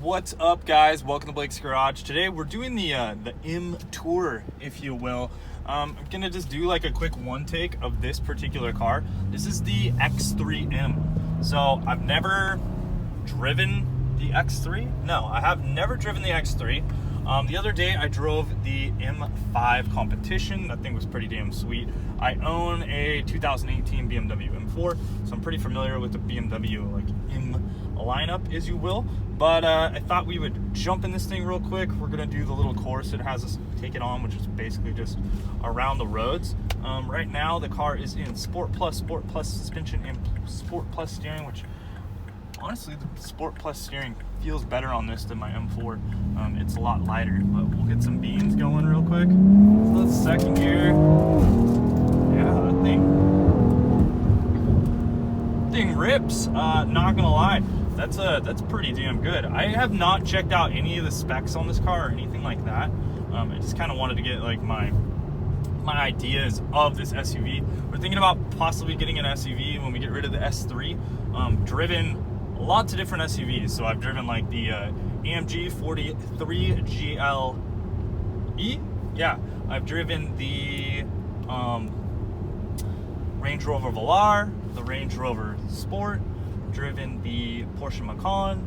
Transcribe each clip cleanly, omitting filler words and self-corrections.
What's up, guys? Welcome to Blake's Garage. Today we're doing the M tour, if you will. I'm gonna just do like a quick one take of this particular car. This is the X3M. So I've never driven the X3. No, I have never driven the X3. The other day I drove the M5 competition. That thing was pretty damn sweet. I own a 2018 BMW M4, so I'm pretty familiar with the BMW like M lineup, as you will. But I thought we would jump in this thing real quick. We're gonna do the little course it has us take it on, which is basically just around the roads. Right now the car is in Sport Plus suspension, and Sport Plus steering, which honestly the Sport Plus steering feels better on this than my M4. It's a lot lighter, but we'll get some beans going real quick. So that's second gear. Yeah, that thing rips. Not gonna lie. That's pretty damn good. I have not checked out any of the specs on this car or anything like that. I just kind of wanted to get like my ideas of this SUV. We're thinking about possibly getting an SUV when we get rid of the S3. Driven lots of different SUVs. So I've driven like the AMG 43 GLE. Yeah, I've driven the Range Rover Velar, the Range Rover Sport. Driven the Porsche Macan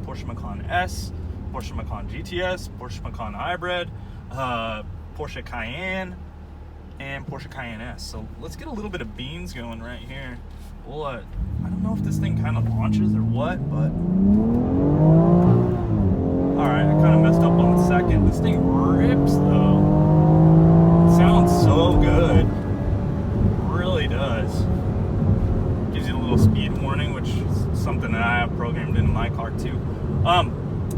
S, Porsche Macan GTS, Porsche Macan Hybrid, Porsche Cayenne, and Porsche Cayenne S. So let's get a little bit of beans going right here. We'll, I don't know if this thing kind of launches or what, but all right, I kind of messed up on the second. This thing rips though. It sounds so good. It really does. Gives you a little speed warning, which is something that I have programmed into my car too.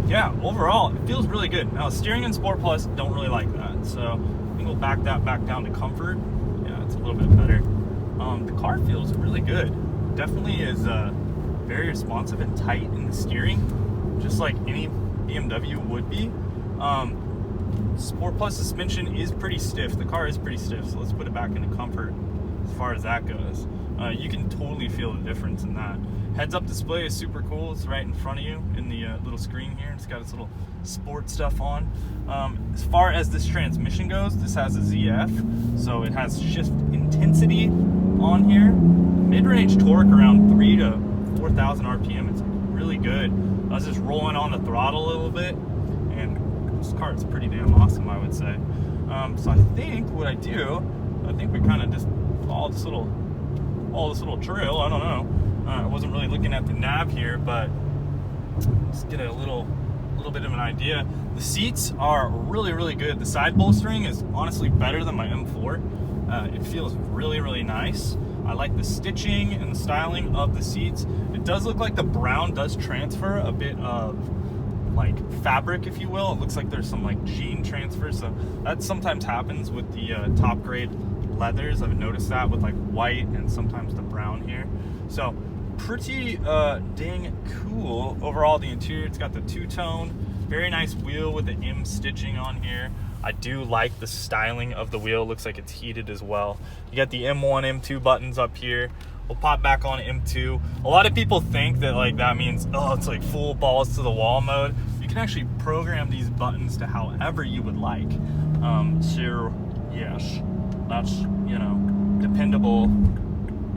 Yeah, overall it feels really good. Now steering in Sport Plus don't really like that, so I think we'll back that back down to comfort. Yeah, it's a little bit better. The car feels really good. Definitely is very responsive and tight in the steering, just like any BMW would be. Sport Plus suspension is pretty stiff. The car is pretty stiff, so let's put it back into comfort as far as that goes. You can totally feel the difference in that. Heads-up display is super cool. It's right in front of you in the little screen here. It's got its little sport stuff on. As far as this transmission goes, this has a ZF, so it has shift intensity on here. Mid-range torque around 3 to 4,000 RPM. It's really good. I was just rolling on the throttle a little bit, and this car is pretty damn awesome, I would say. So I think what I think we kind of just follow this little trail. I don't know. I wasn't really looking at the nav here, but let's get a little bit of an idea. The seats are really, really good. The side bolstering is honestly better than my M4. It feels really, really nice. I like the stitching and the styling of the seats. It does look like the brown does transfer a bit of like fabric, if you will. It looks like there's some like jean transfer, so that sometimes happens with the top grade leathers. I've noticed that with like white and sometimes the brown here. So pretty dang cool. Overall, the interior, it's got the two-tone, very nice wheel with the M stitching on here. I do like the styling of the wheel. Looks like it's heated as well. You got the M1, M2 buttons up here. We'll pop back on M2. A lot of people think that like that means, oh, it's like full balls to the wall mode. You can actually program these buttons to however you would like. So yes, that's, you know, dependable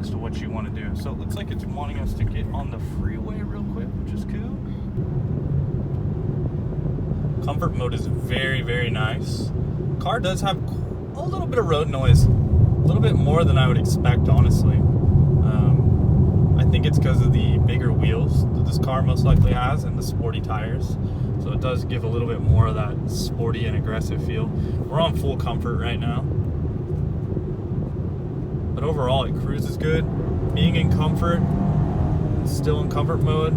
as to what you want to do. So it looks like it's wanting us to get on the freeway real quick, which is cool. Comfort mode is very, very nice. Car does have a little bit of road noise, a little bit more than I would expect, honestly. I think it's because of the bigger wheels that this car most likely has and the sporty tires. So it does give a little bit more of that sporty and aggressive feel. We're on full comfort right now. But overall, it cruises good. Being in comfort, still in comfort mode,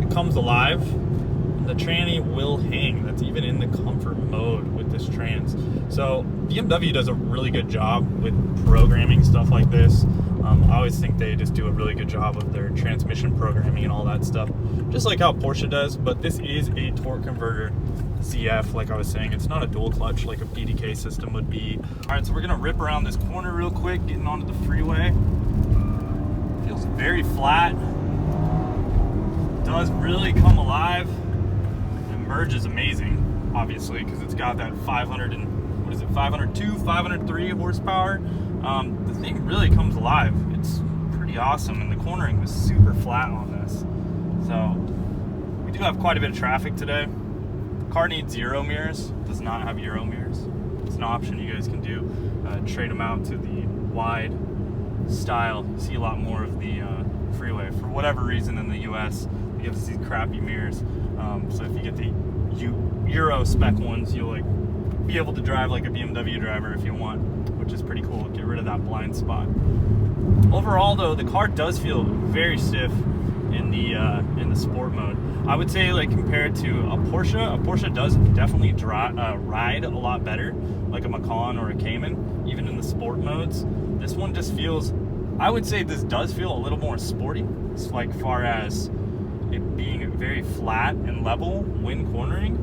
it comes alive. The tranny will hang. That's even in the comfort mode with this trans. So BMW does a really good job with programming stuff like this. I always think they just do a really good job of their transmission programming and all that stuff, just like how Porsche does. But this is a torque converter ZF, like I was saying. It's not a dual clutch like a PDK system would be. All right, so we're gonna rip around this corner real quick, getting onto the freeway. Feels very flat. Does really come alive. merge is amazing, obviously, because it's got that 502, 503 horsepower. The thing really comes alive. It's pretty awesome, and the cornering was super flat on this. So we do have quite a bit of traffic today. The car needs Euro mirrors. Does not have Euro mirrors. It's an option you guys can do. Trade them out to the wide style. You see a lot more of the freeway. For whatever reason in the US, they give us these crappy mirrors. So if you get the Euro spec ones, you'll like be able to drive like a BMW driver if you want, which is pretty cool. Get rid of that blind spot. Overall though, the car does feel very stiff in the sport mode. I would say, like, compared to a Porsche does definitely ride a lot better, like a Macan or a Cayman, even in the sport modes. This one just feels, I would say this does feel a little more sporty, it's like far as it being very flat and level when cornering,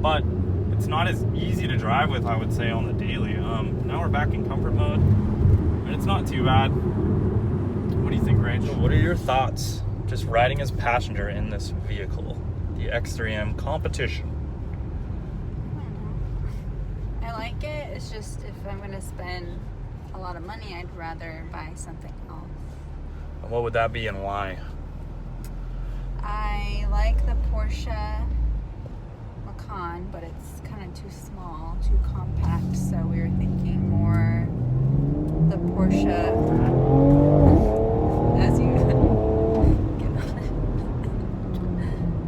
but it's not as easy to drive with, I would say, on the daily. Now we're back in comfort mode, and it's not too bad. What do you think, Rach? What are your thoughts just riding as passenger in this vehicle, the X3M competition? I like it. It's just, if I'm going to spend a lot of money, I'd rather buy something else. And what would that be and why? I like the Porsche Macan, but it's kind of too small, too compact, so we were thinking more the Porsche, as you get on it.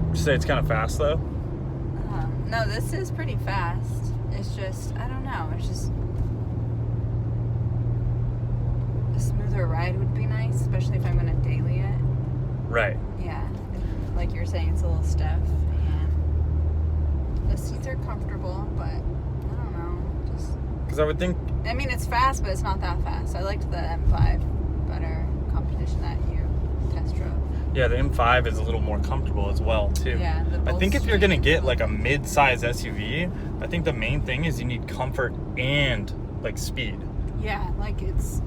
Would you say it's kind of fast though? No, this is pretty fast. It's just, I don't know, it's just a smoother ride would be nice, especially if I'm going to daily it. Right. Yeah, like you're saying, it's a little stiff, and the seats are comfortable, but I don't know, just... Because I would think... I mean, it's fast, but it's not that fast. I liked the M5 better competition that you test drove. Yeah, the M5 is a little more comfortable as well, too. Yeah, I think if you're going to get like a mid-size SUV, I think the main thing is you need comfort and like speed. Yeah, like it's...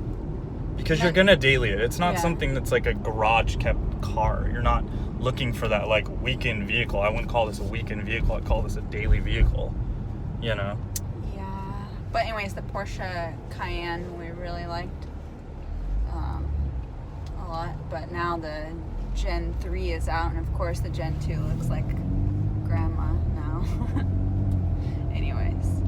Because you're going to daily it. It's not something that's like a garage-kept car. You're not looking for that like weekend vehicle. I wouldn't call this a weekend vehicle. I'd call this a daily vehicle, you know? Yeah. But anyways, the Porsche Cayenne we really liked a lot. But now the Gen 3 is out, and of course the Gen 2 looks like grandma now. Anyways.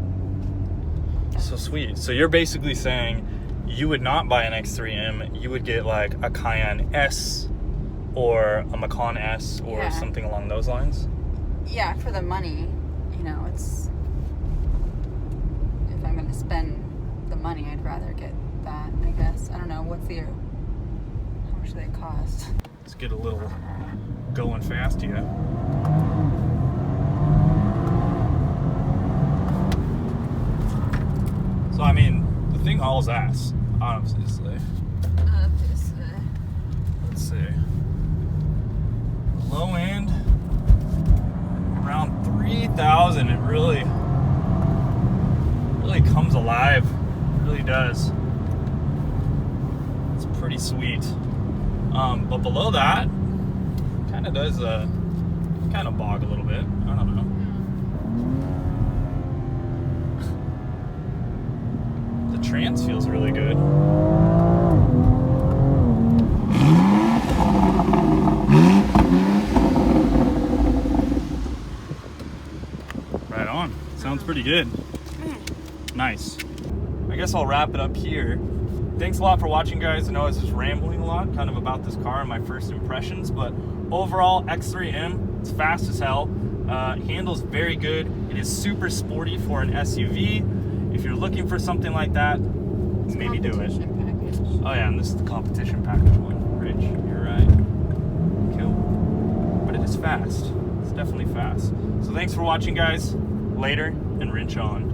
So sweet. So you're basically saying you would not buy an X3M, you would get like a Cayenne S or a Macan S or something along those lines? Yeah, for the money, you know, it's... If I'm going to spend the money, I'd rather get that, I guess. I don't know, how much do they cost? Let's get a little going fast here. So, I mean, the thing hauls ass, obviously. Let's see. Low end, around 3,000. It really comes alive. It really does. It's pretty sweet. But below that, kind of does kind of bog a little bit. I don't know. The trans feels really good. Right on. Sounds pretty good. Nice. I guess I'll wrap it up here. Thanks a lot for watching, guys. I know I was just rambling a lot kind of about this car and my first impressions, but overall, X3M, it's fast as hell. Handles very good. It is super sporty for an SUV. If you're looking for something like that, maybe do it. Package. Oh yeah, and this is the competition package one. Rich, you're right. Cool. But it is fast. It's definitely fast. So thanks for watching, guys. Later, and wrench on.